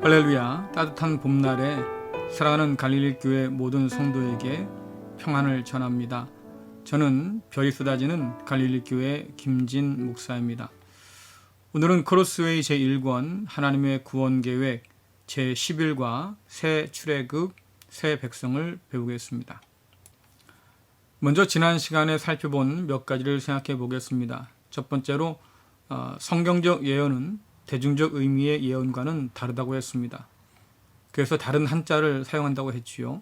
할렐루야. 따뜻한 봄날에 사랑하는 갈릴리 교회 모든 성도에게 평안을 전합니다. 저는 별이 쏟아지는 갈릴리 교회 김진 목사입니다. 오늘은 크로스웨이 제1권 하나님의 구원 계획 제11과 새 출애굽 새 백성을 배우겠습니다. 먼저 지난 시간에 살펴본 몇 가지를 생각해 보겠습니다. 첫 번째로 성경적 예언은 대중적 의미의 예언과는 다르다고 했습니다. 그래서 다른 한자를 사용한다고 했지요.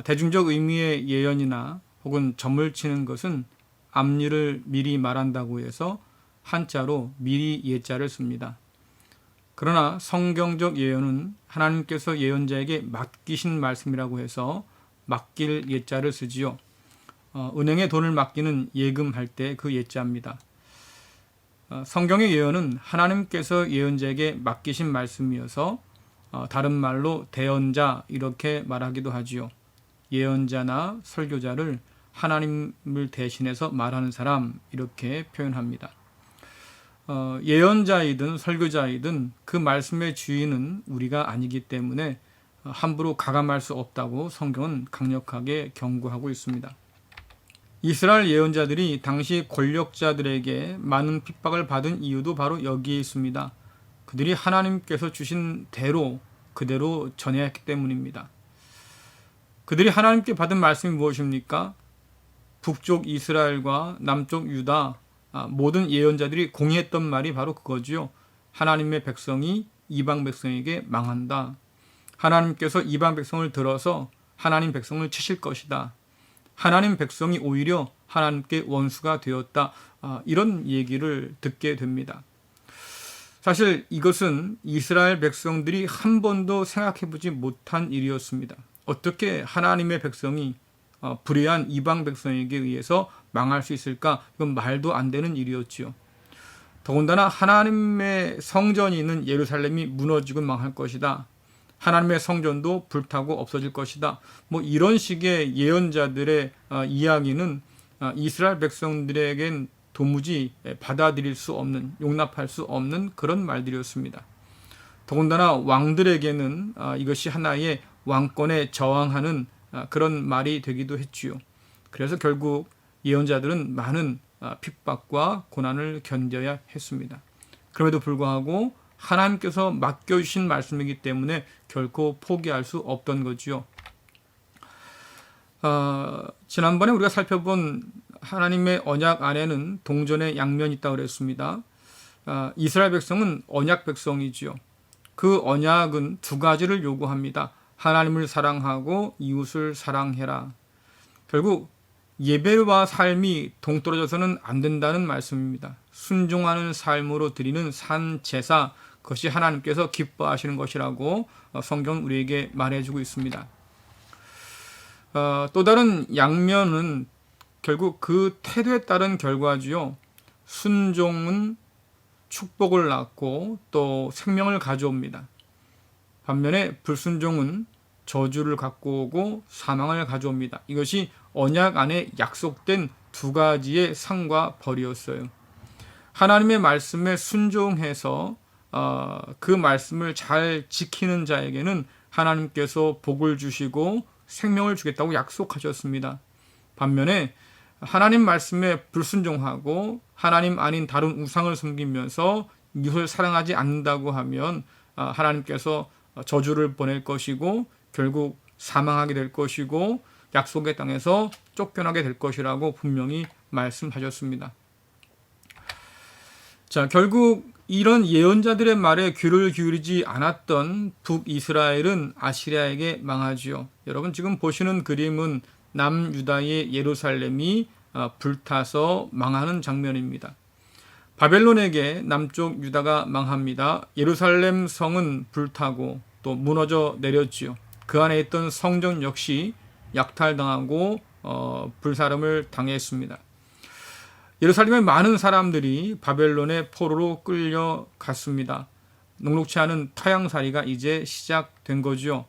대중적 의미의 예언이나 혹은 점을 치는 것은 앞일을 미리 말한다고 해서 한자로 미리 예자를 씁니다. 그러나 성경적 예언은 하나님께서 예언자에게 맡기신 말씀이라고 해서 맡길 예자를 쓰지요. 은행에 돈을 맡기는 예금할 때 그 예자입니다. 성경의 예언은 하나님께서 예언자에게 맡기신 말씀이어서 다른 말로 대언자 이렇게 말하기도 하지요. 예언자나 설교자를 하나님을 대신해서 말하는 사람 이렇게 표현합니다. 예언자이든 설교자이든 그 말씀의 주인은 우리가 아니기 때문에 함부로 가감할 수 없다고 성경은 강력하게 경고하고 있습니다. 이스라엘 예언자들이 당시 권력자들에게 많은 핍박을 받은 이유도 바로 여기에 있습니다. 그들이 하나님께서 주신 대로 그대로 전해야 했기 때문입니다. 그들이 하나님께 받은 말씀이 무엇입니까? 북쪽 이스라엘과 남쪽 유다 모든 예언자들이 공유했던 말이 바로 그거지요. 하나님의 백성이 이방 백성에게 망한다. 하나님께서 이방 백성을 들어서 하나님 백성을 치실 것이다. 하나님 백성이 오히려 하나님께 원수가 되었다. 이런 얘기를 듣게 됩니다. 사실 이것은 이스라엘 백성들이 한 번도 생각해보지 못한 일이었습니다. 어떻게 하나님의 백성이 불의한 이방 백성에게 의해서 망할 수 있을까? 이건 말도 안 되는 일이었지요. 더군다나 하나님의 성전이 있는 예루살렘이 무너지고 망할 것이다. 하나님의 성전도 불타고 없어질 것이다. 이런 식의 예언자들의 이야기는 이스라엘 백성들에겐 도무지 받아들일 수 없는, 용납할 수 없는 그런 말들이었습니다. 더군다나 왕들에게는 이것이 하나의 왕권에 저항하는 그런 말이 되기도 했지요. 그래서 결국 예언자들은 많은 핍박과 고난을 견뎌야 했습니다. 그럼에도 불구하고 하나님께서 맡겨주신 말씀이기 때문에 결코 포기할 수 없던 거지요. 지난번에 우리가 살펴본 하나님의 언약 안에는 동전의 양면이 있다고 그랬습니다. 이스라엘 백성은 언약 백성이지요. 그 언약은 두 가지를 요구합니다. 하나님을 사랑하고 이웃을 사랑해라. 결국 예배와 삶이 동떨어져서는 안 된다는 말씀입니다. 순종하는 삶으로 드리는 산 제사, 그것이 하나님께서 기뻐하시는 것이라고 성경은 우리에게 말해주고 있습니다. 또 다른 양면은 결국 그 태도에 따른 결과지요. 순종은 축복을 낳고 또 생명을 가져옵니다. 반면에 불순종은 저주를 갖고 오고 사망을 가져옵니다. 이것이 언약 안에 약속된 두 가지의 상과 벌이었어요. 하나님의 말씀에 순종해서 그 말씀을 잘 지키는 자에게는 하나님께서 복을 주시고 생명을 주겠다고 약속하셨습니다. 반면에 하나님 말씀에 불순종하고 하나님 아닌 다른 우상을 섬기면서 이웃을 사랑하지 않는다고 하면 하나님께서 저주를 보낼 것이고 결국 사망하게 될 것이고 약속의 땅에서 쫓겨나게 될 것이라고 분명히 말씀하셨습니다. 자, 결국 이런 예언자들의 말에 귀를 기울이지 않았던 북이스라엘은 아시리아에게 망하지요. 여러분 지금 보시는 그림은 남유다의 예루살렘이 불타서 망하는 장면입니다. 바벨론에게 남쪽 유다가 망합니다. 예루살렘 성은 불타고 또 무너져 내렸지요. 그 안에 있던 성전 역시 약탈당하고 불사름을 당했습니다. 예루살렘의 많은 사람들이 바벨론의 포로로 끌려갔습니다. 녹록치 않은 타향살이가 이제 시작된 거죠.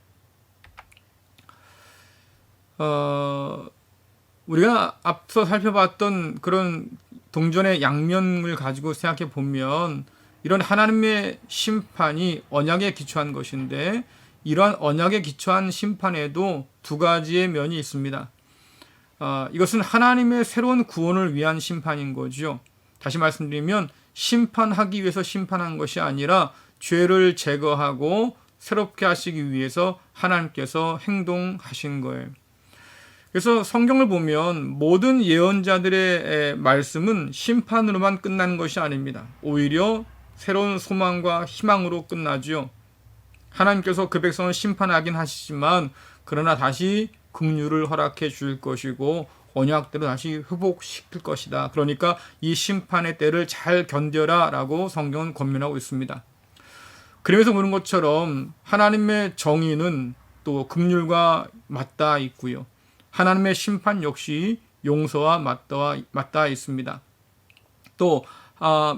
우리가 앞서 살펴봤던 그런 동전의 양면을 가지고 생각해 보면 이런 하나님의 심판이 언약에 기초한 것인데 이러한 언약에 기초한 심판에도 두 가지의 면이 있습니다. 이것은 하나님의 새로운 구원을 위한 심판인 거죠. 다시 말씀드리면 심판하기 위해서 심판한 것이 아니라 죄를 제거하고 새롭게 하시기 위해서 하나님께서 행동하신 거예요. 그래서 성경을 보면 모든 예언자들의 말씀은 심판으로만 끝나는 것이 아닙니다. 오히려 새로운 소망과 희망으로 끝나죠. 하나님께서 그 백성을 심판하긴 하시지만 그러나 다시 긍휼을 허락해 줄 것이고 언약대로 다시 회복시킬 것이다. 그러니까 이 심판의 때를 잘 견뎌라 라고 성경은 권면하고 있습니다. 그러면서 보는 것처럼 하나님의 정의는 또 긍휼과 맞닿아 있고요. 하나님의 심판 역시 용서와 맞닿아 있습니다. 또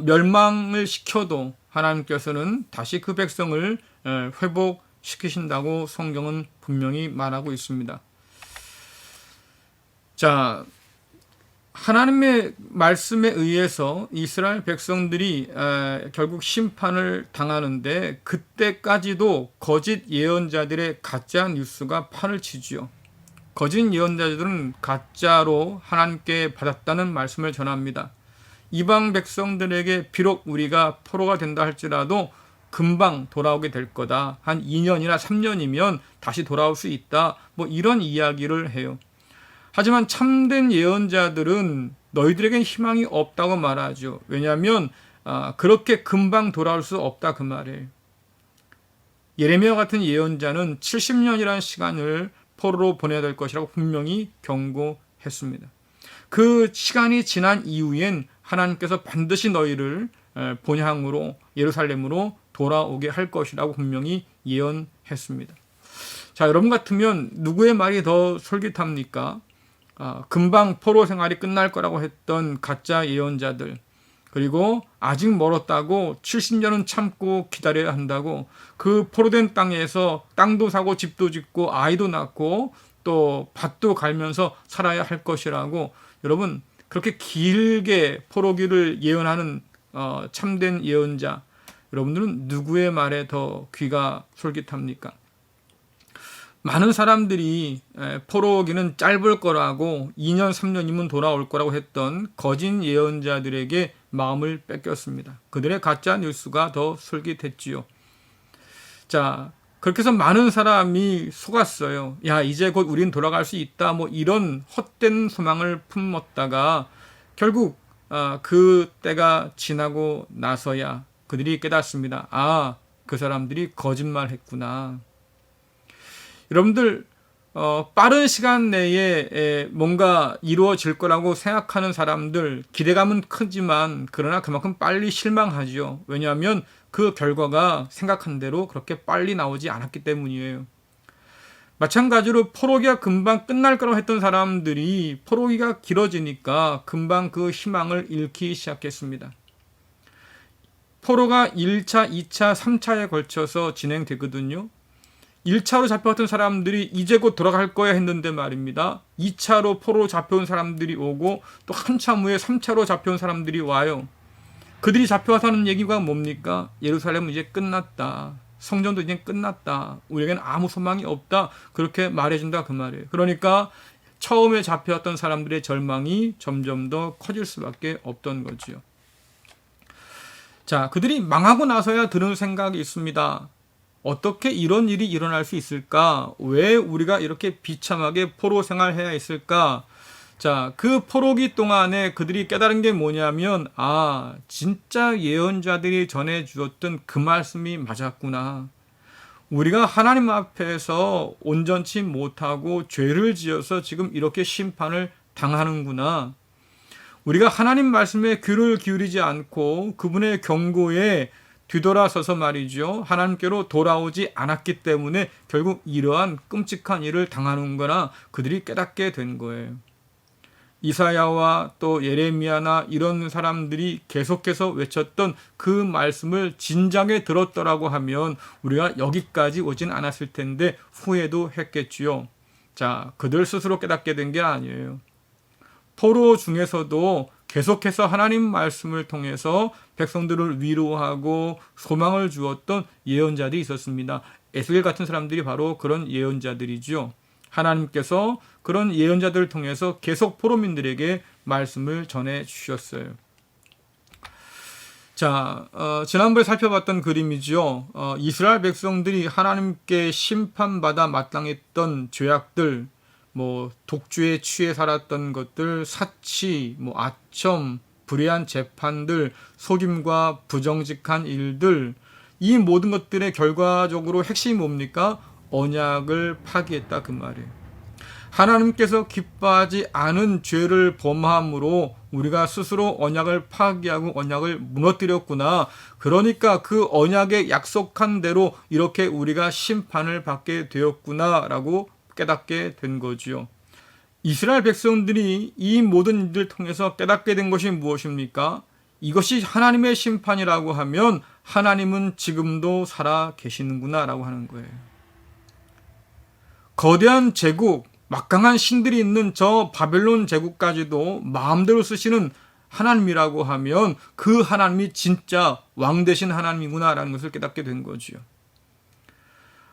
멸망을 시켜도 하나님께서는 다시 그 백성을 회복시키신다고 성경은 분명히 말하고 있습니다. 자, 하나님의 말씀에 의해서 이스라엘 백성들이 결국 심판을 당하는데 그때까지도 거짓 예언자들의 가짜 뉴스가 판을 치지요. 거짓 예언자들은 가짜로 하나님께 받았다는 말씀을 전합니다. 이방 백성들에게 비록 우리가 포로가 된다 할지라도 금방 돌아오게 될 거다. 한 2년이나 3년이면 다시 돌아올 수 있다. 뭐 이런 이야기를 해요. 하지만 참된 예언자들은 너희들에겐 희망이 없다고 말하죠. 왜냐하면 그렇게 금방 돌아올 수 없다 그 말이에요. 예레미야 같은 예언자는 70년이라는 시간을 포로로 보내야 될 것이라고 분명히 경고했습니다. 그 시간이 지난 이후엔 하나님께서 반드시 너희를 본향으로 예루살렘으로 돌아오게 할 것이라고 분명히 예언했습니다. 자, 여러분 같으면 누구의 말이 더 솔깃합니까? 금방 포로 생활이 끝날 거라고 했던 가짜 예언자들, 그리고 아직 멀었다고 70년은 참고 기다려야 한다고 그 포로된 땅에서 땅도 사고 집도 짓고 아이도 낳고 또 밭도 갈면서 살아야 할 것이라고, 여러분 그렇게 길게 포로기를 예언하는 참된 예언자, 여러분들은 누구의 말에 더 귀가 솔깃합니까? 많은 사람들이 포로기는 짧을 거라고 2년 3년이면 돌아올 거라고 했던 거짓 예언자들에게 마음을 뺏겼습니다. 그들의 가짜 뉴스가 더 솔깃했지요. 자, 그렇게 해서 많은 사람이 속았어요. 야, 이제 곧 우린 돌아갈 수 있다. 뭐 이런 헛된 소망을 품었다가 결국 그 때가 지나고 나서야 그들이 깨닫습니다. 아, 그 사람들이 거짓말했구나. 여러분들 빠른 시간 내에 뭔가 이루어질 거라고 생각하는 사람들 기대감은 크지만 그러나 그만큼 빨리 실망하죠. 왜냐하면 그 결과가 생각한 대로 그렇게 빨리 나오지 않았기 때문이에요. 마찬가지로 포로기가 금방 끝날 거라고 했던 사람들이 포로기가 길어지니까 금방 그 희망을 잃기 시작했습니다. 포로가 1차, 2차, 3차에 걸쳐서 진행되거든요. 1차로 잡혀왔던 사람들이 이제 곧 돌아갈 거야 했는데 말입니다. 2차로 포로로 잡혀온 사람들이 오고 또 한참 후에 3차로 잡혀온 사람들이 와요. 그들이 잡혀와서 하는 얘기가 뭡니까? 예루살렘은 이제 끝났다. 성전도 이제 끝났다. 우리에게는 아무 소망이 없다. 그렇게 말해준다 그 말이에요. 그러니까 처음에 잡혀왔던 사람들의 절망이 점점 더 커질 수밖에 없던 거지요. 자, 그들이 망하고 나서야 드는 생각이 있습니다. 어떻게 이런 일이 일어날 수 있을까? 왜 우리가 이렇게 비참하게 포로 생활해야 했을까? 자, 그 포로기 동안에 그들이 깨달은 게 뭐냐면, 아, 진짜 예언자들이 전해주었던 그 말씀이 맞았구나. 우리가 하나님 앞에서 온전치 못하고 죄를 지어서 지금 이렇게 심판을 당하는구나. 우리가 하나님 말씀에 귀를 기울이지 않고 그분의 경고에 뒤돌아서서 말이죠. 하나님께로 돌아오지 않았기 때문에 결국 이러한 끔찍한 일을 당하는 거나 그들이 깨닫게 된 거예요. 이사야와 또 예레미야나 이런 사람들이 계속해서 외쳤던 그 말씀을 진작에 들었더라고 하면 우리가 여기까지 오진 않았을 텐데 후회도 했겠지요. 자, 그들 스스로 깨닫게 된 게 아니에요. 포로 중에서도 계속해서 하나님 말씀을 통해서 백성들을 위로하고 소망을 주었던 예언자들이 있었습니다. 에스겔 같은 사람들이 바로 그런 예언자들이죠. 하나님께서 그런 예언자들을 통해서 계속 포로민들에게 말씀을 전해 주셨어요. 자, 지난번에 살펴봤던 그림이죠. 이스라엘 백성들이 하나님께 심판받아 마땅했던 죄악들, 독주에 취해 살았던 것들, 사치, 아첨, 불의한 재판들, 속임과 부정직한 일들, 이 모든 것들의 결과적으로 핵심이 뭡니까? 언약을 파기했다 그 말이에요. 하나님께서 기뻐하지 않은 죄를 범함으로 우리가 스스로 언약을 파기하고 언약을 무너뜨렸구나. 그러니까 그 언약에 약속한 대로 이렇게 우리가 심판을 받게 되었구나라고 깨닫게 된 거지요. 이스라엘 백성들이 이 모든 일들을 통해서 깨닫게 된 것이 무엇입니까? 이것이 하나님의 심판이라고 하면 하나님은 지금도 살아 계시는구나 라고 하는 거예요. 거대한 제국, 막강한 신들이 있는 저 바벨론 제국까지도 마음대로 쓰시는 하나님이라고 하면 그 하나님이 진짜 왕 되신 하나님이구나라는 것을 깨닫게 된 거지요.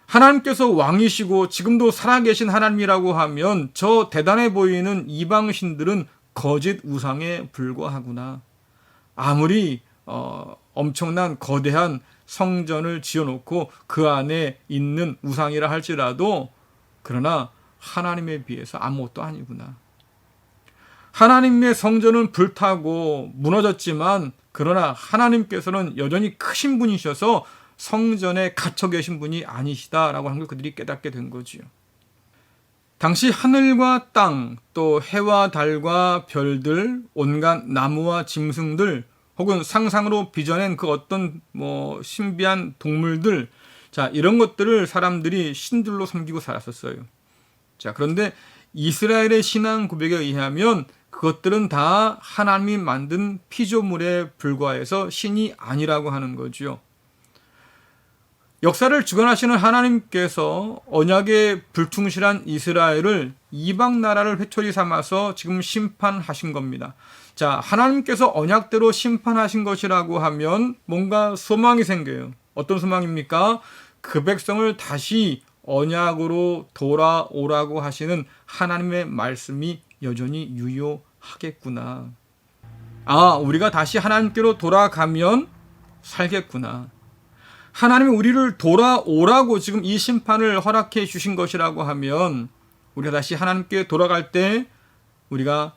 하나님께서 왕이시고 지금도 살아계신 하나님이라고 하면 저 대단해 보이는 이방 신들은 거짓 우상에 불과하구나. 아무리 엄청난 거대한 성전을 지어놓고 그 안에 있는 우상이라 할지라도 그러나 하나님에 비해서 아무것도 아니구나. 하나님의 성전은 불타고 무너졌지만 그러나 하나님께서는 여전히 크신 분이셔서 성전에 갇혀 계신 분이 아니시다라고 하는 걸 그들이 깨닫게 된 거지요. 당시 하늘과 땅, 또 해와 달과 별들, 온갖 나무와 짐승들, 혹은 상상으로 빚어낸 그 어떤 신비한 동물들, 자, 이런 것들을 사람들이 신들로 섬기고 살았었어요. 자, 그런데 이스라엘의 신앙 고백에 의하면 그것들은 다 하나님이 만든 피조물에 불과해서 신이 아니라고 하는 거죠. 역사를 주관하시는 하나님께서 언약에 불충실한 이스라엘을 이방 나라를 회초리 삼아서 지금 심판하신 겁니다. 자, 하나님께서 언약대로 심판하신 것이라고 하면 뭔가 소망이 생겨요. 어떤 소망입니까? 그 백성을 다시 언약으로 돌아오라고 하시는 하나님의 말씀이 여전히 유효하겠구나. 우리가 다시 하나님께로 돌아가면 살겠구나. 하나님이 우리를 돌아오라고 지금 이 심판을 허락해 주신 것이라고 하면 우리가 다시 하나님께 돌아갈 때 우리가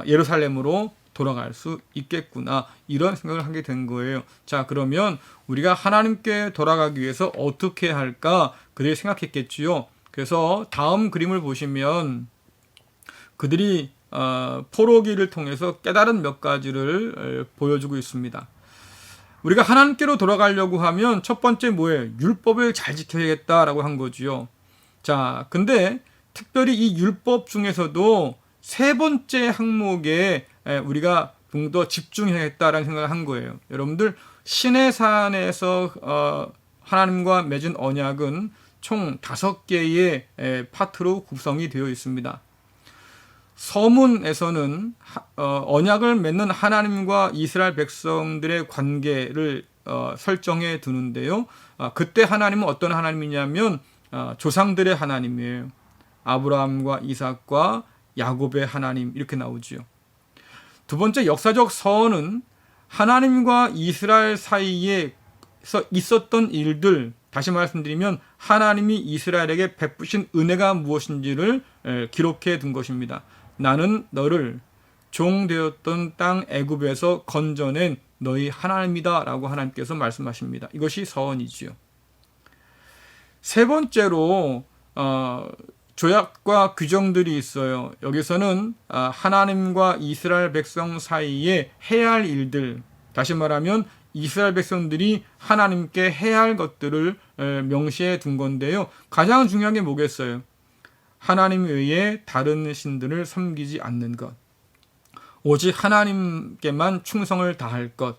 예루살렘으로 돌아갈 수 있겠구나. 이런 생각을 하게 된 거예요. 자, 그러면 우리가 하나님께 돌아가기 위해서 어떻게 할까? 그들이 생각했겠지요. 그래서 다음 그림을 보시면 그들이 포로기를 통해서 깨달은 몇 가지를 보여주고 있습니다. 우리가 하나님께로 돌아가려고 하면 첫 번째 뭐예요? 율법을 잘 지켜야겠다라고 한 거지요. 자, 근데 특별히 이 율법 중에서도 세 번째 항목에 우리가 좀 더 집중해야겠다라는 생각을 한 거예요. 여러분들, 시내산에서 하나님과 맺은 언약은 총 5개의 파트로 구성이 되어 있습니다. 서문에서는 언약을 맺는 하나님과 이스라엘 백성들의 관계를 설정해 두는데요. 그때 하나님은 어떤 하나님이냐면 조상들의 하나님이에요. 아브라함과 이삭과 야곱의 하나님, 이렇게 나오지요. 두 번째, 역사적 서원은 하나님과 이스라엘 사이에서 있었던 일들, 다시 말씀드리면 하나님이 이스라엘에게 베푸신 은혜가 무엇인지를 기록해 둔 것입니다. 나는 너를 종 되었던 땅 애굽에서 건져낸 너희 하나님이다 라고 하나님께서 말씀하십니다. 이것이 서원이지요. 세 번째로 조약과 규정들이 있어요. 여기서는 하나님과 이스라엘 백성 사이에 해야 할 일들, 다시 말하면 이스라엘 백성들이 하나님께 해야 할 것들을 명시해 둔 건데요. 가장 중요한 게 뭐겠어요? 하나님 외에 다른 신들을 섬기지 않는 것, 오직 하나님께만 충성을 다할 것,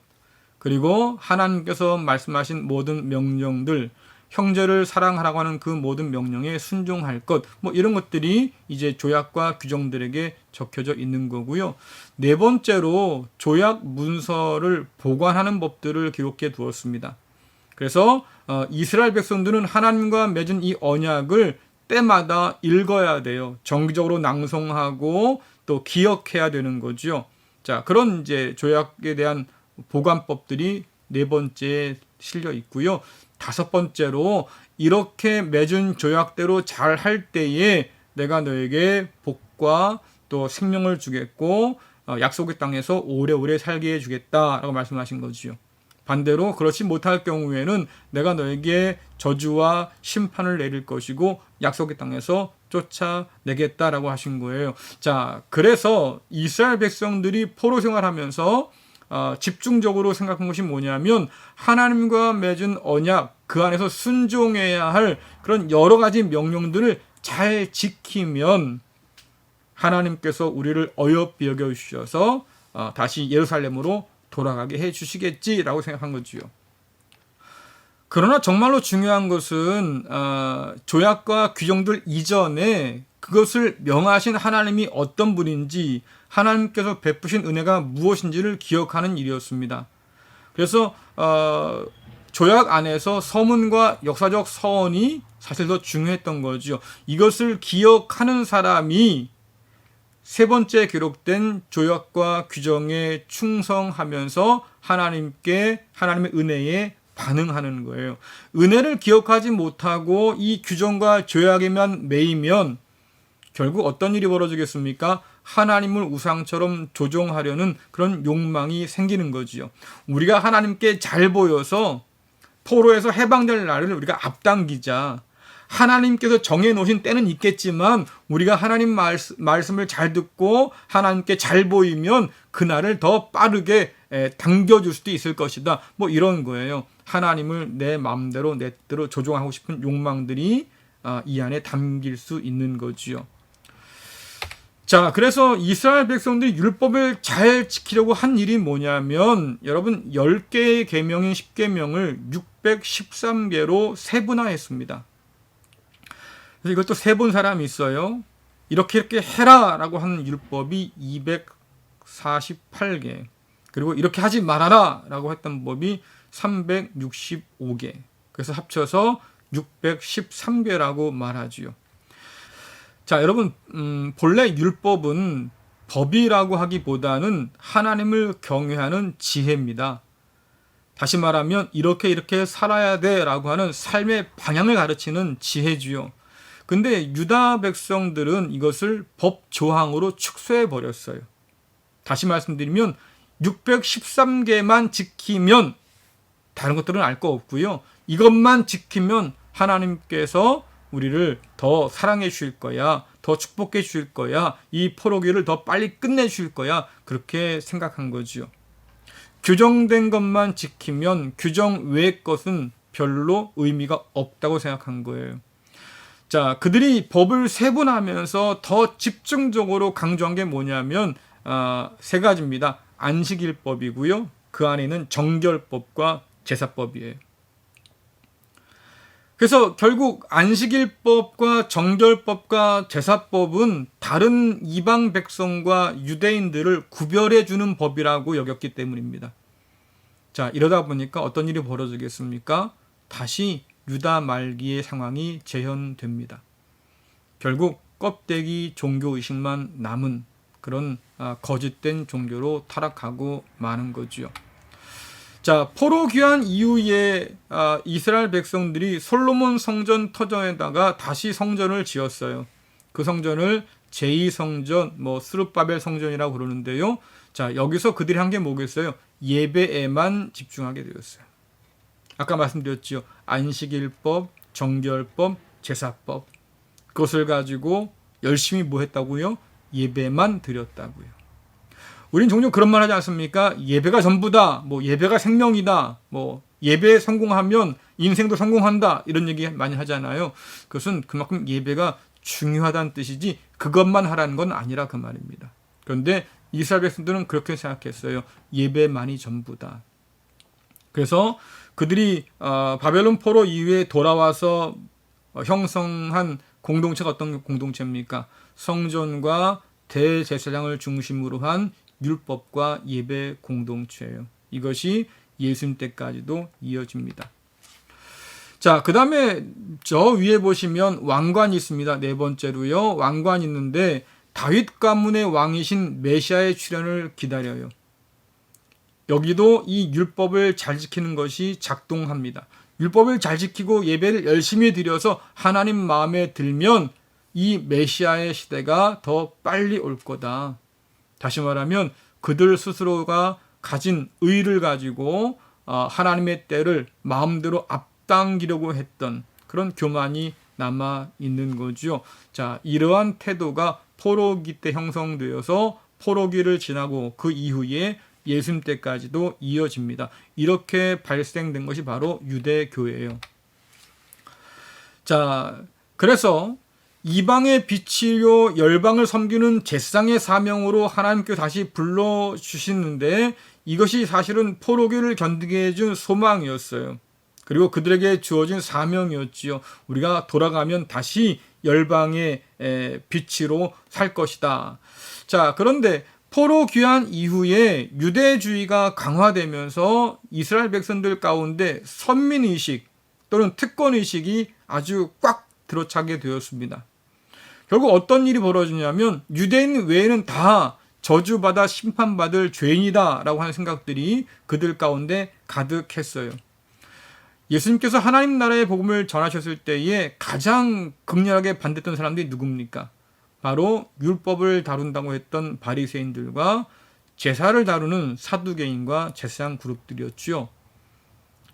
그리고 하나님께서 말씀하신 모든 명령들, 형제를 사랑하라고 하는 그 모든 명령에 순종할 것, 뭐 이런 것들이 이제 조약과 규정들에게 적혀져 있는 거고요. 네 번째로 조약 문서를 보관하는 법들을 기록해 두었습니다. 그래서 이스라엘 백성들은 하나님과 맺은 이 언약을 때마다 읽어야 돼요. 정기적으로 낭송하고 또 기억해야 되는 거죠. 자, 그런 이제 조약에 대한 보관법들이 네 번째에 실려 있고요. 다섯 번째로 이렇게 맺은 조약대로 잘 할 때에 내가 너에게 복과 또 생명을 주겠고 약속의 땅에서 오래오래 살게 해주겠다라고 말씀하신 거지요. 반대로 그렇지 못할 경우에는 내가 너에게 저주와 심판을 내릴 것이고 약속의 땅에서 쫓아내겠다라고 하신 거예요. 자, 그래서 이스라엘 백성들이 포로 생활하면서 집중적으로 생각한 것이 뭐냐면 하나님과 맺은 언약, 그 안에서 순종해야 할 그런 여러 가지 명령들을 잘 지키면 하나님께서 우리를 어여삐 여겨주셔서 다시 예루살렘으로 돌아가게 해주시겠지라고 생각한 거지요. 그러나 정말로 중요한 것은 조약과 규정들 이전에 그것을 명하신 하나님이 어떤 분인지, 하나님께서 베푸신 은혜가 무엇인지를 기억하는 일이었습니다. 그래서 조약 안에서 서문과 역사적 서원이 사실 더 중요했던 거죠. 이것을 기억하는 사람이 세 번째 기록된 조약과 규정에 충성하면서 하나님의 은혜에 반응하는 거예요. 은혜를 기억하지 못하고 이 규정과 조약에만 매이면 결국 어떤 일이 벌어지겠습니까? 하나님을 우상처럼 조종하려는 그런 욕망이 생기는 거지요. 우리가 하나님께 잘 보여서 포로에서 해방될 날을 우리가 앞당기자. 하나님께서 정해놓으신 때는 있겠지만 우리가 하나님 말씀을 잘 듣고 하나님께 잘 보이면 그날을 더 빠르게 당겨줄 수도 있을 것이다. 뭐 이런 거예요. 하나님을 내 마음대로 내 뜻대로 조종하고 싶은 욕망들이 이 안에 담길 수 있는 거지요. 자, 그래서 이스라엘 백성들이 율법을 잘 지키려고 한 일이 뭐냐면 여러분 10개의 계명인 10계명을 613개로 세분화했습니다. 그래서 이것도 세본 사람이 있어요. 이렇게 해라 라고 하는 율법이 248개, 그리고 이렇게 하지 말아라 라고 했던 법이 365개, 그래서 합쳐서 613개라고 말하지요. 자, 여러분, 본래 율법은 법이라고 하기보다는 하나님을 경외하는 지혜입니다. 다시 말하면 이렇게 살아야 돼 라고 하는 삶의 방향을 가르치는 지혜지요. 근데 유다 백성들은 이것을 법 조항으로 축소해 버렸어요. 다시 말씀드리면 613개만 지키면 다른 것들은 알 거 없고요. 이것만 지키면 하나님께서 우리를 더 사랑해 주실 거야. 더 축복해 주실 거야. 이 포로기를 더 빨리 끝내 주실 거야. 그렇게 생각한 거지요. 규정된 것만 지키면 규정 외의 것은 별로 의미가 없다고 생각한 거예요. 자, 그들이 법을 세분하면서 더 집중적으로 강조한 게 뭐냐면 세 가지입니다. 안식일법이고요. 그 안에는 정결법과 제사법이에요. 그래서 결국 안식일법과 정결법과 제사법은 다른 이방 백성과 유대인들을 구별해 주는 법이라고 여겼기 때문입니다. 자, 이러다 보니까 어떤 일이 벌어지겠습니까? 다시 유다 말기의 상황이 재현됩니다. 결국 껍데기 종교의식만 남은 그런 거짓된 종교로 타락하고 마는 거지요. 자, 포로 귀환 이후에 이스라엘 백성들이 솔로몬 성전 터전에다가 다시 성전을 지었어요. 그 성전을 제2성전, 스룹바벨 성전이라고 그러는데요. 자, 여기서 그들이 한 게 뭐겠어요? 예배에만 집중하게 되었어요. 아까 말씀드렸죠. 안식일법, 정결법, 제사법. 그것을 가지고 열심히 뭐 했다고요? 예배만 드렸다고요. 우린 종종 그런 말 하지 않습니까? 예배가 전부다. 예배가 생명이다. 예배에 성공하면 인생도 성공한다. 이런 얘기 많이 하잖아요. 그것은 그만큼 예배가 중요하다는 뜻이지 그것만 하라는 건 아니라 그 말입니다. 그런데 이스라엘 백성들은 그렇게 생각했어요. 예배만이 전부다. 그래서 그들이 바벨론 포로 이후에 돌아와서 형성한 공동체가 어떤 공동체입니까? 성전과 대제사장을 중심으로 한 율법과 예배 공동체예요. 이것이 예수님 때까지도 이어집니다. 자, 그 다음에 저 위에 보시면 왕관이 있습니다. 네 번째로요. 왕관이 있는데 다윗 가문의 왕이신 메시아의 출현을 기다려요. 여기도 이 율법을 잘 지키는 것이 작동합니다. 율법을 잘 지키고 예배를 열심히 드려서 하나님 마음에 들면 이 메시아의 시대가 더 빨리 올 거다. 다시 말하면 그들 스스로가 가진 의를 가지고 하나님의 때를 마음대로 앞당기려고 했던 그런 교만이 남아 있는 거죠. 자, 이러한 태도가 포로기 때 형성되어서 포로기를 지나고 그 이후에 예수님 때까지도 이어집니다. 이렇게 발생된 것이 바로 유대교회예요. 자, 그래서 이방의 빛이요 열방을 섬기는 제사장의 사명으로 하나님께서 다시 불러주시는데 이것이 사실은 포로기를 견디게 해준 소망이었어요. 그리고 그들에게 주어진 사명이었지요. 우리가 돌아가면 다시 열방의 빛으로 살 것이다. 자, 그런데 포로 귀환 이후에 유대주의가 강화되면서 이스라엘 백성들 가운데 선민의식 또는 특권의식이 아주 꽉 들어차게 되었습니다. 결국 어떤 일이 벌어지냐면 유대인 외에는 다 저주받아 심판받을 죄인이다 라고 하는 생각들이 그들 가운데 가득했어요. 예수님께서 하나님 나라의 복음을 전하셨을 때에 가장 극렬하게 반대했던 사람들이 누굽니까? 바로 율법을 다룬다고 했던 바리새인들과 제사를 다루는 사두개인과 제사장 그룹들이었죠.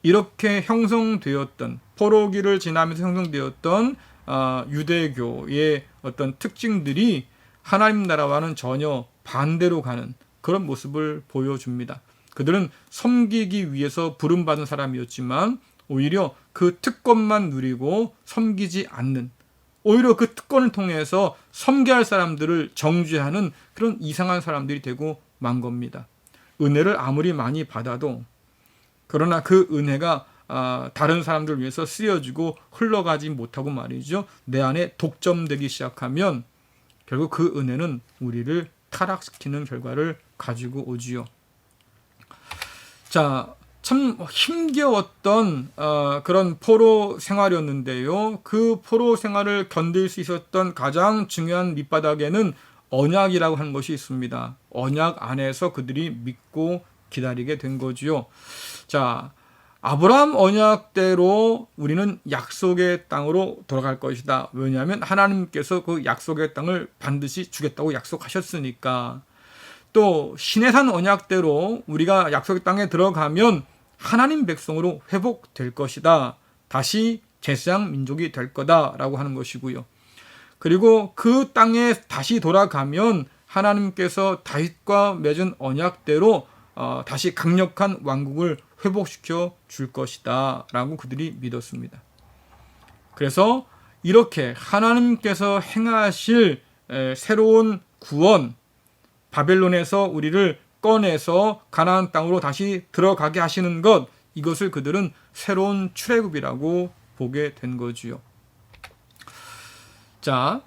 이렇게 형성되었던 포로기를 지나면서 형성되었던 유대교의 어떤 특징들이 하나님 나라와는 전혀 반대로 가는 그런 모습을 보여줍니다. 그들은 섬기기 위해서 부름받은 사람이었지만 오히려 그 특권만 누리고 섬기지 않는, 오히려 그 특권을 통해서 섬겨야 할 사람들을 정죄하는 그런 이상한 사람들이 되고 만 겁니다. 은혜를 아무리 많이 받아도 그러나 그 은혜가 다른 사람들을 위해서 쓰여지고 흘러가지 못하고 말이죠. 내 안에 독점되기 시작하면 결국 그 은혜는 우리를 타락시키는 결과를 가지고 오지요. 자, 참 힘겨웠던 그런 포로 생활이었는데요. 그 포로 생활을 견딜 수 있었던 가장 중요한 밑바닥에는 언약이라고 하는 것이 있습니다. 언약 안에서 그들이 믿고 기다리게 된 거지요. 자, 아브라함 언약대로 우리는 약속의 땅으로 돌아갈 것이다. 왜냐하면 하나님께서 그 약속의 땅을 반드시 주겠다고 약속하셨으니까. 또 시내산 언약대로 우리가 약속의 땅에 들어가면 하나님 백성으로 회복될 것이다. 다시 제사장 민족이 될 거다라고 하는 것이고요. 그리고 그 땅에 다시 돌아가면 하나님께서 다윗과 맺은 언약대로 다시 강력한 왕국을 회복시켜 줄 것이다 라고 그들이 믿었습니다. 그래서 이렇게 하나님께서 행하실 새로운 구원, 바벨론에서 우리를 꺼내서 가나안 땅으로 다시 들어가게 하시는 것, 이것을 그들은 새로운 출애굽이라고 보게 된 거지요. 자,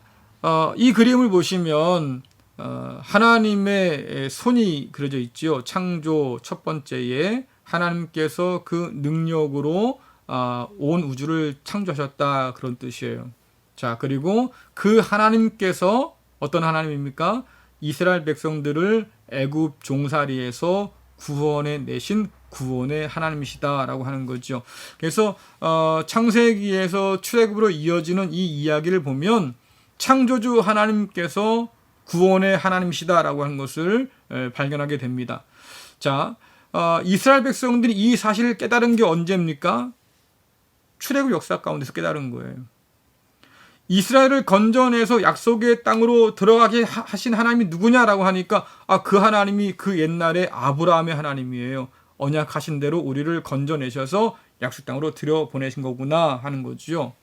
이 그림을 보시면 하나님의 손이 그려져 있지요. 창조 첫 번째에 하나님께서 그 능력으로 온 우주를 창조하셨다, 그런 뜻이에요. 자, 그리고 그 하나님께서 어떤 하나님입니까? 이스라엘 백성들을 애굽 종살이에서 구원해 내신 구원의 하나님이시다라고 하는 거죠. 그래서 창세기에서 출애굽으로 이어지는 이 이야기를 보면 창조주 하나님께서 구원의 하나님이시다라고 하는 것을 발견하게 됩니다. 자, 이스라엘 백성들이 이 사실을 깨달은 게 언제입니까? 출애굽 역사 가운데서 깨달은 거예요. 이스라엘을 건져내서 약속의 땅으로 들어가게 하신 하나님이 누구냐라고 하니까 그 하나님이 그 옛날에 아브라함의 하나님이에요. 언약하신 대로 우리를 건져내셔서 약속 땅으로 들여보내신 거구나 하는 거죠.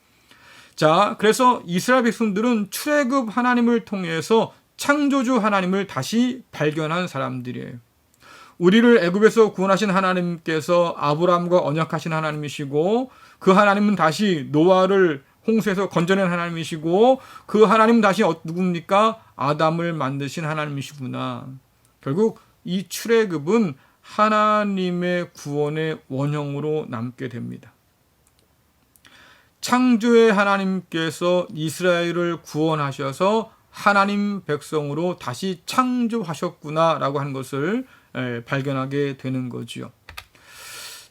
자, 그래서 이스라엘 백성들은 출애굽 하나님을 통해서 창조주 하나님을 다시 발견한 사람들이에요. 우리를 애굽에서 구원하신 하나님께서 아브라함과 언약하신 하나님이시고, 그 하나님은 다시 노아를 홍수에서 건져낸 하나님이시고, 그 하나님은 다시 누굽니까? 아담을 만드신 하나님이시구나. 결국 이 출애굽은 하나님의 구원의 원형으로 남게 됩니다. 창조의 하나님께서 이스라엘을 구원하셔서 하나님 백성으로 다시 창조하셨구나라고 하는 것을 발견하게 되는 거지요.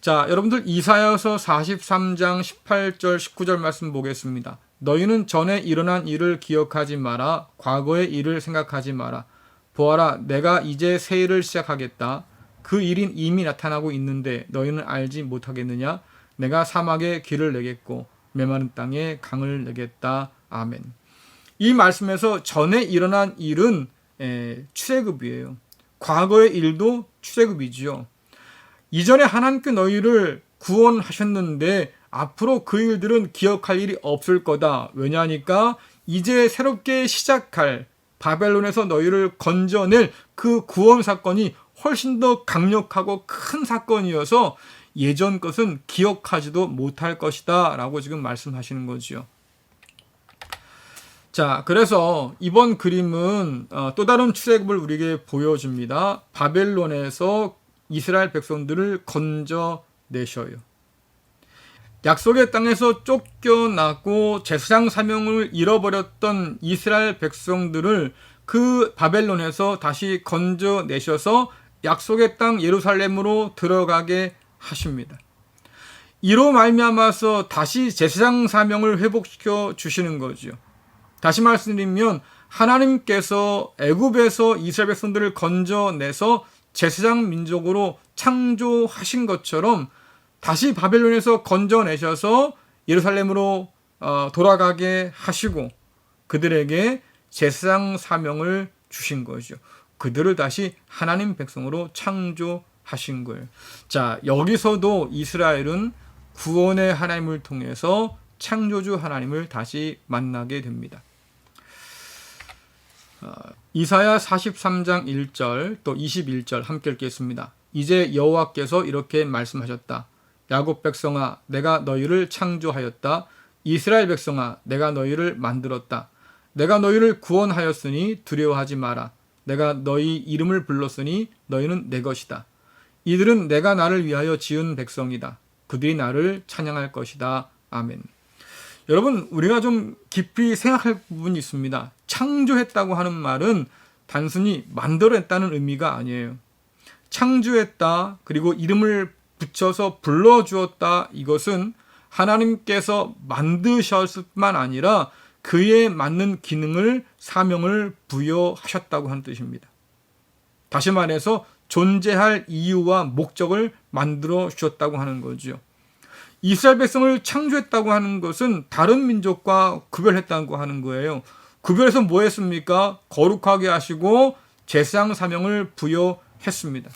자, 여러분들 이사야서 43장 18절 19절 말씀 보겠습니다. 너희는 전에 일어난 일을 기억하지 마라. 과거의 일을 생각하지 마라. 보아라, 내가 이제 새 일을 시작하겠다. 그 일인 이미 나타나고 있는데 너희는 알지 못하겠느냐? 내가 사막에 길을 내겠고 메마른 땅에 강을 내겠다. 아멘. 이 말씀에서 전에 일어난 일은 출애굽이에요. 과거의 일도 출애굽이지요. 이전에 하나님께 너희를 구원하셨는데 앞으로 그 일들은 기억할 일이 없을 거다. 왜냐하니까 이제 새롭게 시작할 바벨론에서 너희를 건져낼 그 구원 사건이 훨씬 더 강력하고 큰 사건이어서 예전 것은 기억하지도 못할 것이다 라고 지금 말씀하시는 거지요. 자, 그래서 이번 그림은 또 다른 출애굽을 우리에게 보여줍니다. 바벨론에서 이스라엘 백성들을 건져내셔요. 약속의 땅에서 쫓겨나고 제사장 사명을 잃어버렸던 이스라엘 백성들을 그 바벨론에서 다시 건져내셔서 약속의 땅 예루살렘으로 들어가게 하십니다. 이로 말미암아서 다시 제사장 사명을 회복시켜 주시는 거죠. 다시 말씀드리면 하나님께서 애굽에서 이스라엘 백성들을 건져내서 제사장 민족으로 창조하신 것처럼 다시 바벨론에서 건져내셔서 예루살렘으로 돌아가게 하시고 그들에게 제사장 사명을 주신 거죠. 그들을 다시 하나님 백성으로 창조하신 거예요. 자, 여기서도 이스라엘은 구원의 하나님을 통해서 창조주 하나님을 다시 만나게 됩니다. 이사야 43장 1절 또 21절 함께 읽겠습니다. 이제 여호와께서 이렇게 말씀하셨다. 야곱 백성아, 내가 너희를 창조하였다. 이스라엘 백성아, 내가 너희를 만들었다. 내가 너희를 구원하였으니 두려워하지 마라. 내가 너희 이름을 불렀으니 너희는 내 것이다. 이들은 내가 나를 위하여 지은 백성이다. 그들이 나를 찬양할 것이다. 아멘. 여러분, 우리가 좀 깊이 생각할 부분이 있습니다. 창조했다고 하는 말은 단순히 만들어냈다는 의미가 아니에요. 창조했다, 그리고 이름을 붙여서 불러주었다, 이것은 하나님께서 만드셨을 뿐만 아니라 그에 맞는 기능을, 사명을 부여하셨다고 하는 뜻입니다. 다시 말해서 존재할 이유와 목적을 만들어 주셨다고 하는 거죠. 이스라엘 백성을 창조했다고 하는 것은 다른 민족과 구별했다고 하는 거예요. 구별해서 뭐 했습니까? 거룩하게 하시고 제사장 사명을 부여했습니다.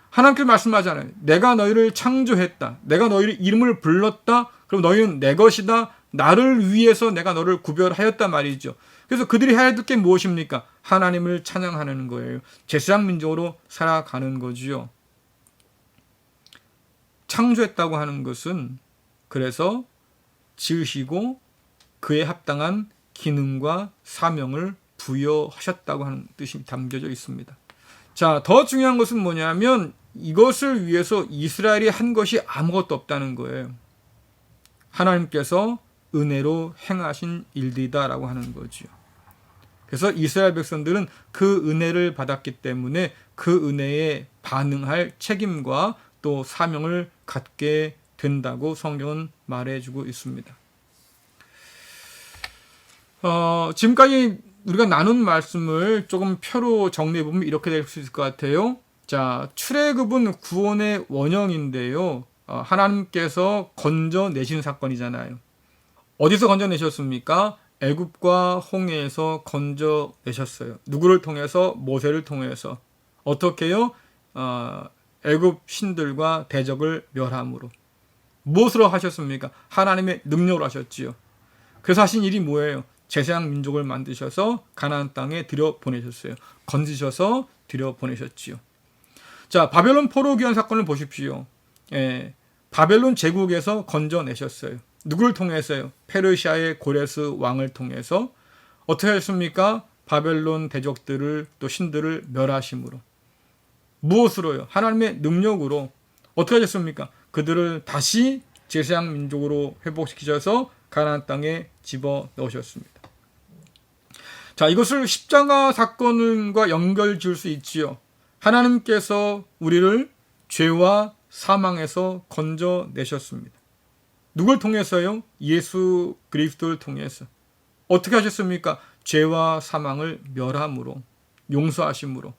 하나님께서 말씀하잖아요. 내가 너희를 창조했다. 내가 너희를 이름을 불렀다. 그럼 너희는 내 것이다. 나를 위해서 내가 너를 구별하였단 말이죠. 그래서 그들이 해야 될 게 무엇입니까? 하나님을 찬양하는 거예요. 제사장 민족으로 살아가는 거지요. 창조했다고 하는 것은 그래서 지으시고 그에 합당한 기능과 사명을 부여하셨다고 하는 뜻이 담겨져 있습니다. 자, 더 중요한 것은 뭐냐면 이것을 위해서 이스라엘이 한 것이 아무것도 없다는 거예요. 하나님께서 은혜로 행하신 일들이다라고 하는 거죠. 그래서 이스라엘 백성들은 그 은혜를 받았기 때문에 그 은혜에 반응할 책임과 또 사명을 갖게 된다고 성경은 말해주고 있습니다. 지금까지 우리가 나눈 말씀을 조금 표로 정리해보면 이렇게 될 수 있을 것 같아요. 자, 출애굽은 구원의 원형인데요. 하나님께서 건져내신 사건이잖아요. 어디서 건져내셨습니까? 애굽과 홍해에서 건져내셨어요. 누구를 통해서? 모세를 통해서. 어떻게요? 애굽 신들과 대적을 멸함으로. 무엇으로 하셨습니까? 하나님의 능력으로 하셨지요. 그래서 하신 일이 뭐예요? 제사장 민족을 만드셔서 가나안 땅에 들여보내셨어요. 건지셔서 들여보내셨지요. 자, 바벨론 포로 귀환 사건을 보십시오. 바벨론 제국에서 건져내셨어요. 누굴 통해서요? 페르시아의 고레스 왕을 통해서 어떻게 했습니까? 바벨론 대적들을 또 신들을 멸하심으로. 무엇으로요? 하나님의 능력으로. 어떻게 하셨습니까? 그들을 다시 제사장 민족으로 회복시키셔서 가나안 땅에 집어넣으셨습니다. 자, 이것을 십자가 사건과 연결 지을 수 있지요. 하나님께서 우리를 죄와 사망에서 건져내셨습니다. 누굴 통해서요? 예수 그리스도를 통해서. 어떻게 하셨습니까? 죄와 사망을 멸함으로, 용서하심으로.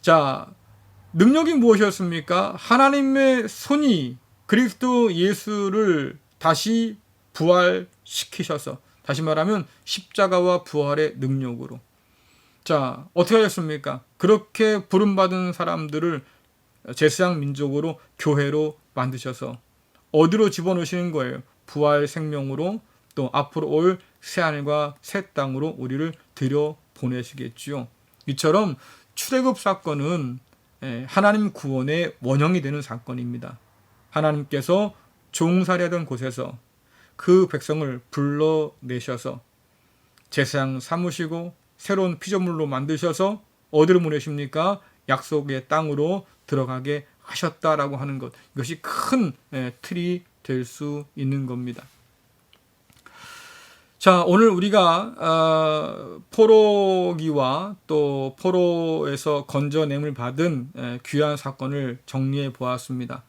자, 능력이 무엇이었습니까? 하나님의 손이 그리스도 예수를 다시 부활시키셔서, 다시 말하면 십자가와 부활의 능력으로. 자, 어떻게 하셨습니까? 그렇게 부름받은 사람들을 제사장 민족으로 교회로 만드셔서 어디로 집어넣으시는 거예요? 부활 생명으로, 또 앞으로 올 새하늘과 새 땅으로 우리를 들여보내시겠지요. 이처럼 출애굽 사건은 하나님 구원의 원형이 되는 사건입니다. 하나님께서 종살이하던 곳에서 그 백성을 불러내셔서 제사장 삼으시고 새로운 피조물로 만드셔서 어디로 보내십니까? 약속의 땅으로 들어가게 하셨다라고 하는 것. 이것이 큰 틀이 될 수 있는 겁니다. 자, 오늘 우리가 포로기와 또 포로에서 건져냄을 받은 귀한 사건을 정리해 보았습니다.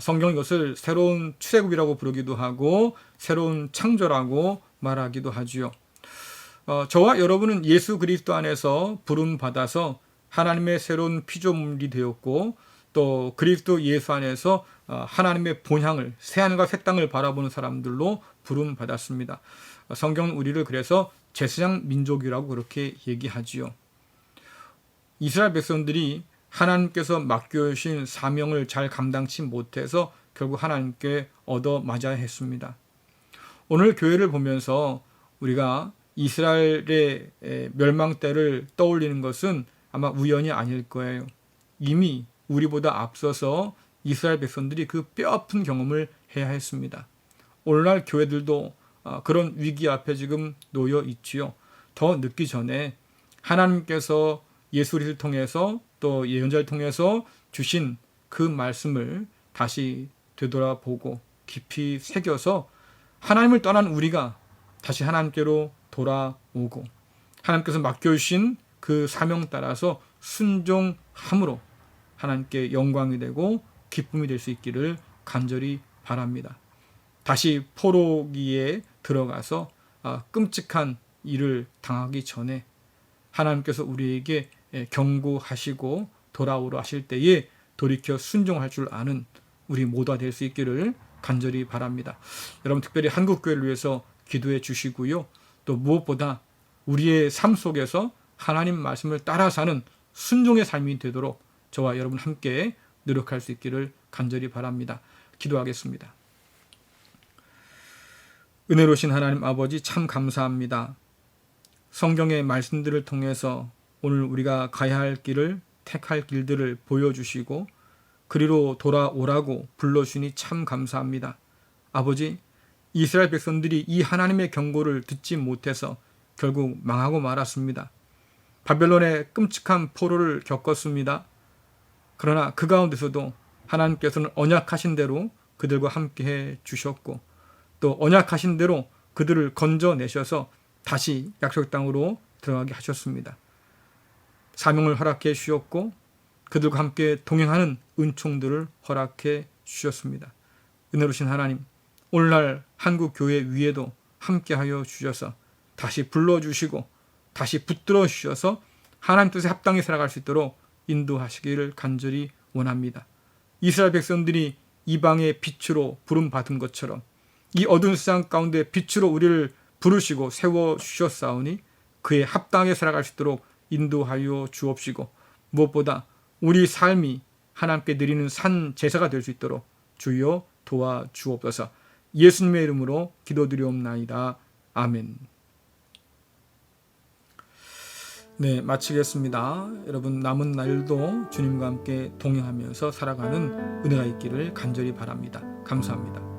성경 이것을 새로운 출애굽이라고 부르기도 하고 새로운 창조라고 말하기도 하지요. 저와 여러분은 예수 그리스도 안에서 부름받아서 하나님의 새로운 피조물이 되었고 또 그리스도 예수 안에서 하나님의 본향을 새하늘과 새 땅을 바라보는 사람들로 부름받았습니다. 성경은 우리를 그래서 제사장 민족이라고 그렇게 얘기하지요. 이스라엘 백성들이 하나님께서 맡겨주신 사명을 잘 감당치 못해서 결국 하나님께 얻어맞아야 했습니다. 오늘 교회를 보면서 우리가 이스라엘의 멸망 때를 떠올리는 것은 아마 우연이 아닐 거예요. 이미 우리보다 앞서서 이스라엘 백성들이 그 뼈아픈 경험을 해야 했습니다. 오늘날 교회들도 그런 위기 앞에 지금 놓여 있지요. 더 늦기 전에 하나님께서 예수를 통해서 또 예언자를 통해서 주신 그 말씀을 다시 되돌아보고 깊이 새겨서 하나님을 떠난 우리가 다시 하나님께로 돌아오고 하나님께서 맡겨주신 그 사명 따라서 순종함으로 하나님께 영광이 되고 기쁨이 될 수 있기를 간절히 바랍니다. 다시 포로기에 들어가서 끔찍한 일을 당하기 전에 하나님께서 우리에게 경고하시고 돌아오라 하실 때에 돌이켜 순종할 줄 아는 우리 모두가 될 수 있기를 간절히 바랍니다. 여러분 특별히 한국교회를 위해서 기도해 주시고요. 또 무엇보다 우리의 삶 속에서 하나님 말씀을 따라 사는 순종의 삶이 되도록 저와 여러분 함께 노력할 수 있기를 간절히 바랍니다. 기도하겠습니다. 은혜로우신 하나님 아버지 참 감사합니다. 성경의 말씀들을 통해서 오늘 우리가 가야 할 길을 택할 길들을 보여주시고 그리로 돌아오라고 불러주시니 참 감사합니다. 아버지, 이스라엘 백성들이 이 하나님의 경고를 듣지 못해서 결국 망하고 말았습니다. 바벨론의 끔찍한 포로를 겪었습니다. 그러나 그 가운데서도 하나님께서는 언약하신 대로 그들과 함께해 주셨고 또 언약하신 대로 그들을 건져내셔서 다시 약속 땅으로 들어가게 하셨습니다. 사명을 허락해 주셨고 그들과 함께 동행하는 은총들을 허락해 주셨습니다. 은혜로우신 하나님, 오늘날 한국교회 위에도 함께하여 주셔서 다시 불러주시고 다시 붙들어 주셔서 하나님 뜻에 합당히 살아갈 수 있도록 인도하시기를 간절히 원합니다. 이스라엘 백성들이 이방의 빛으로 부름받은 것처럼 이 어두운 세상 가운데 빛으로 우리를 부르시고 세워주셨사오니 그에 합당하게 살아갈 수 있도록 인도하여 주옵시고 무엇보다 우리 삶이 하나님께 드리는 산 제사가 될 수 있도록 주여 도와주옵소서. 예수님의 이름으로 기도드리옵나이다. 아멘. 네, 마치겠습니다. 여러분 남은 날도 주님과 함께 동행하면서 살아가는 은혜가 있기를 간절히 바랍니다. 감사합니다.